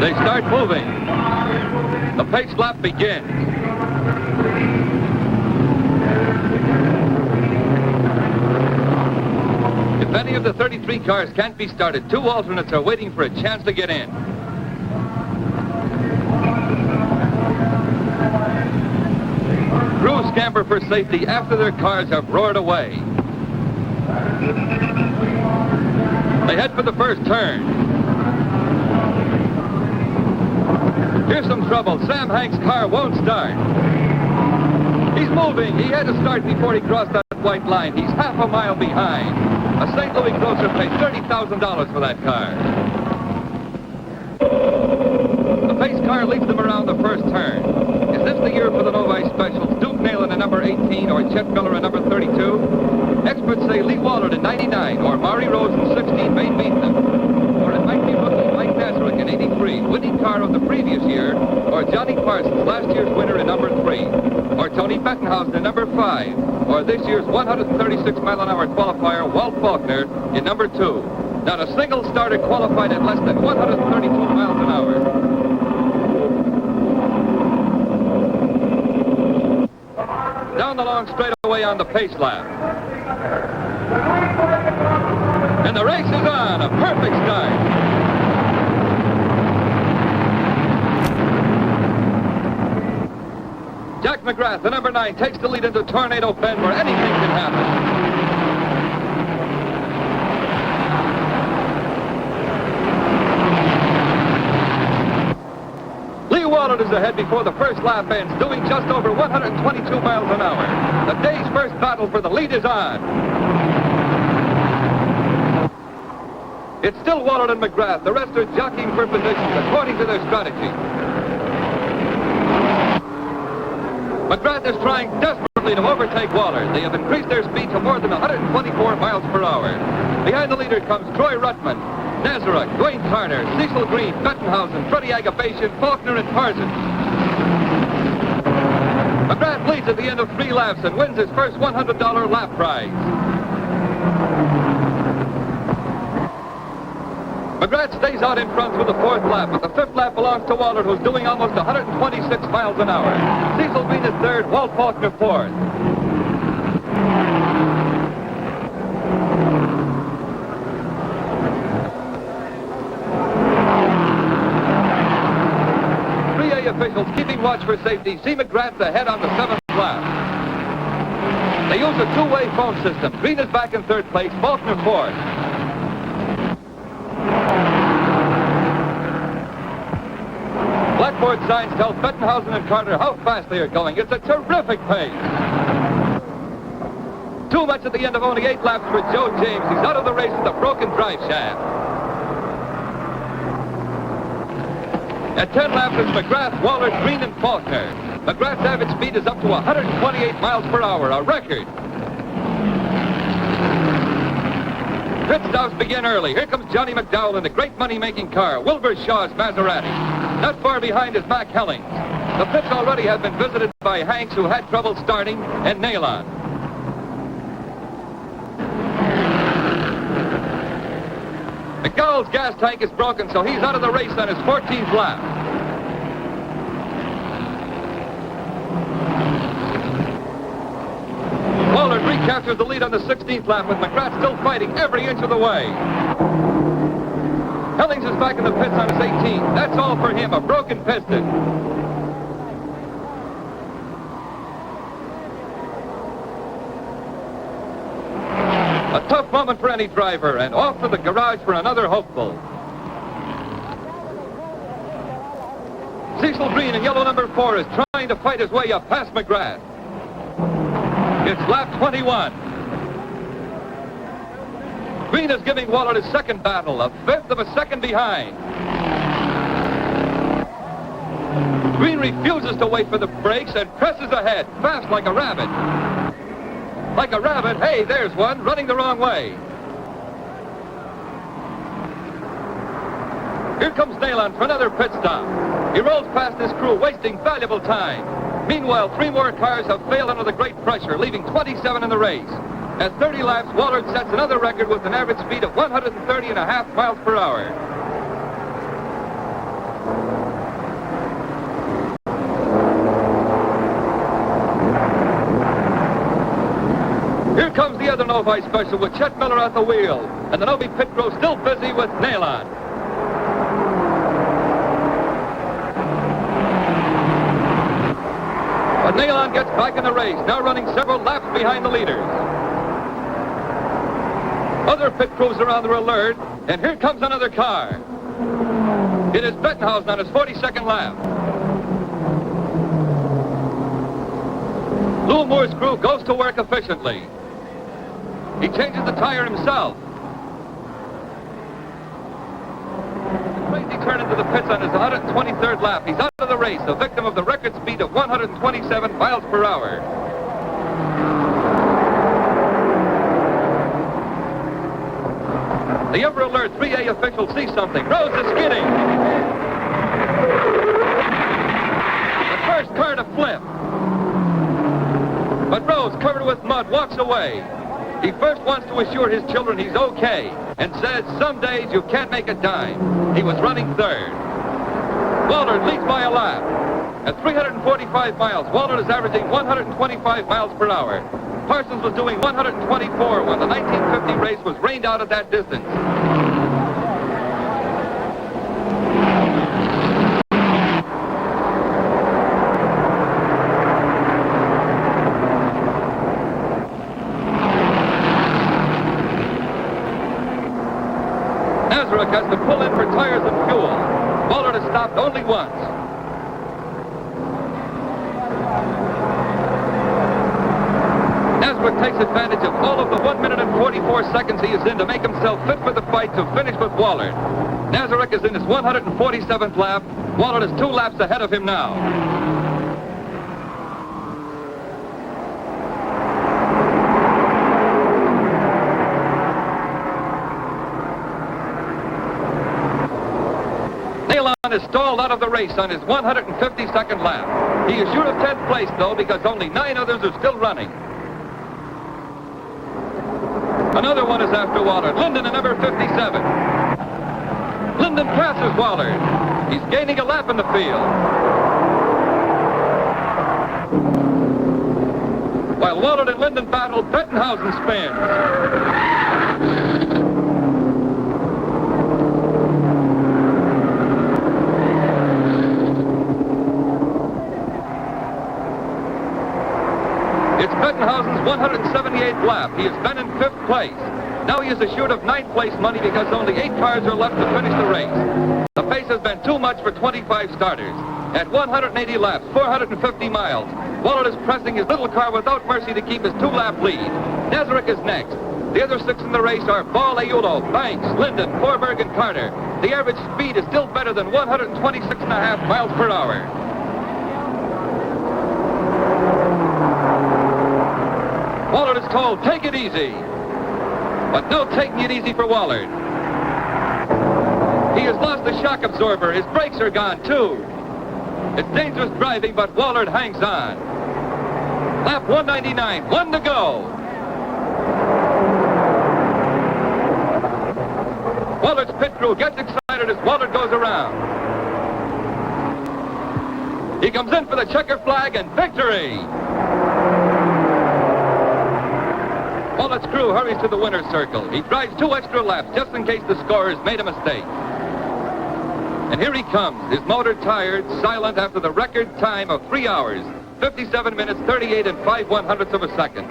They start moving. The pace lap begins. If any of the 33 cars can't be started, 2 alternates are waiting for a chance to get in. Crews scamper for safety after their cars have roared away. They head for the first turn. Here's some trouble. Sam Hank's car won't start. He's moving. He had to start before he crossed that white line. He's half a mile behind. A St. Louis grocer paid $30,000 for that car. The pace car leads them around the first turn. Is this the year for the Novi Specials? Duke Nalon in number 18 or Chet Miller in number 32? Experts say Lee Wallard in 99 or Maury Rose in 16 may beat them. Or it might be rookie Mike Nazarick in 83, winning car of the previous year, or Johnny Parsons, last year's winner in number 3, or Tony Bettenhausen in number 5, or this year's 136-mile-an-hour qualifier Walt Faulkner in number 2. Not a single starter qualified at less than 132 miles an hour. Down the long straightaway on the pace lap. And the race is on. A perfect start. Jack McGrath, the number 9, takes the lead into Tornado Bend where anything can happen. Wallard is ahead before the first lap ends, doing just over 122 miles an hour. The day's first battle for the lead is on. It's still Wallard and McGrath. The rest are jockeying for positions according to their strategy. McGrath is trying desperately to overtake Wallard. They have increased their speed to more than 124 miles per hour. Behind the leader comes Troy Ruttman, Nazarick, Dwayne Carter, Cecil Green, Bettenhausen, Freddie Agabasian, Faulkner, and Parsons. McGrath leads at the end of 3 laps and wins his first $100 lap prize. McGrath stays out in front through the 4th lap, but the 5th lap belongs to Wallard, who's doing almost 126 miles an hour. Cecil Green is 3rd, Walt Faulkner 4th. Officials keeping watch for safety see McGrath ahead on the 7th lap. They use a 2-way phone system. Green is back in 3rd place, Faulkner 4th. Blackboard signs tell Bettenhausen and Carter how fast they are going. It's a terrific pace. 2 minutes at the end of only 8 laps for Joe James. He's out of the race with a broken drive shaft. At 10 laps, it's McGrath, Wallard, Green, and Faulkner. McGrath's average speed is up to 128 miles per hour, a record. Pit stops begin early. Here comes Johnny McDowell in the great money-making car, Wilbur Shaw's Maserati. Not far behind is Mac Hellings. The pits already have been visited by Hanks, who had trouble starting, and Nalon. McDowell's gas tank is broken, so he's out of the race on his 14th lap. Wallard recaptures the lead on the 16th lap, with McGrath still fighting every inch of the way. Hellings is back in the pits on his 18th. That's all for him, a broken piston. A tough moment for any driver, and off to the garage for another hopeful. Cecil Green in yellow number 4 is trying to fight his way up past McGrath. It's lap 21. Green is giving Wallard his second battle, a 1/5 of a second behind. Green refuses to wait for the brakes and presses ahead, fast like a rabbit. Like a rabbit, hey, there's one, running the wrong way. Here comes Nalon for another pit stop. He rolls past his crew, wasting valuable time. Meanwhile, 3 more cars have failed under the great pressure, leaving 27 in the race. At 30 laps, Wallard sets another record with an average speed of 130.5 miles per hour. Here comes the other Novi special with Chet Miller at the wheel. And the Novi pit crew still busy with Nalon. But Nalon gets back in the race, now running several laps behind the leaders. Other pit crews around are alert, and here comes another car. It is Bettenhausen on his 42nd lap. Lou Moore's crew goes to work efficiently. He changes the tire himself. The crazy turn into the pits on his 123rd lap. He's out of the race, a victim of the record speed of 127 miles per hour. The Emperor Alert 3A official sees something. Rose is skidding. The first car to flip. But Rose, covered with mud, walks away. He first wants to assure his children he's okay and says some days you can't make a dime. He was running third. Wallard leads by a lap. At 345 miles, Wallard is averaging 125 miles per hour. Parsons was doing 124 when the 1950 race was rained out at that distance. Nazareth has to pull in for tires and fuel. Wallard has stopped only once. Nazareth takes advantage of all of the 1 minute and 44 seconds he is in to make himself fit for the fight to finish with Wallard. Nazareth is in his 147th lap. Wallard is 2 laps ahead of him now. Nalon is stalled out of the race on his 152nd lap. He is sure of 10th place, though, because only 9 others are still running. Another one is after Wallard. Linden in number 57. Linden passes Wallard. He's gaining a lap in the field. While Wallard and Linden battle, Bettenhausen spins. It's Bettenhausen's 178th lap. He has been in 5th place. Now he is assured of 9th place money because only 8 cars are left to finish the race. The pace has been too much for 25 starters. At 180 laps, 450 miles, Wallard is pressing his little car without mercy to keep his 2-lap lead. Nazareth is next. The other 6 in the race are Ball, Aiulo, Banks, Linden, Forberg, and Carter. The average speed is still better than 126.5 miles per hour. Wallard is told, take it easy. But no taking it easy for Wallard. He has lost the shock absorber. His brakes are gone, too. It's dangerous driving, but Wallard hangs on. Lap 199, 1 to go. Wallard's pit crew gets excited as Wallard goes around. He comes in for the checker flag and victory. Wallard's crew hurries to the winner's circle. He drives 2 extra laps just in case the scorers made a mistake. And here he comes, his motor tired, silent after the record time of 3 hours, 57 minutes, 38 and 5/100ths of a second.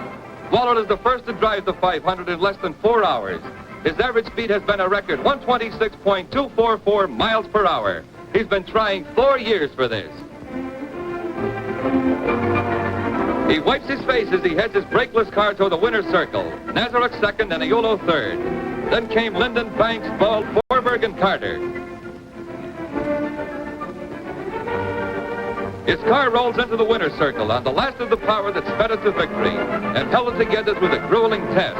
Wallard is the first to drive the 500 in less than 4 hours. His average speed has been a record 126.244 miles per hour. He's been trying 4 years for this. He wipes his face as he heads his brakeless car toward the winner's circle. Nazareth second and Aiulo third. Then came Linden, Banks, Ball, Forberg, and Carter. His car rolls into the winner's circle on the last of the power that sped it to victory and held it together through the grueling test.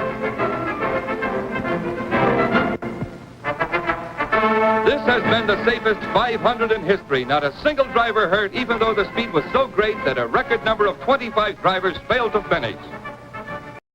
This has been the safest 500 in history. Not a single driver hurt, even though the speed was so great that a record number of 25 drivers failed to finish.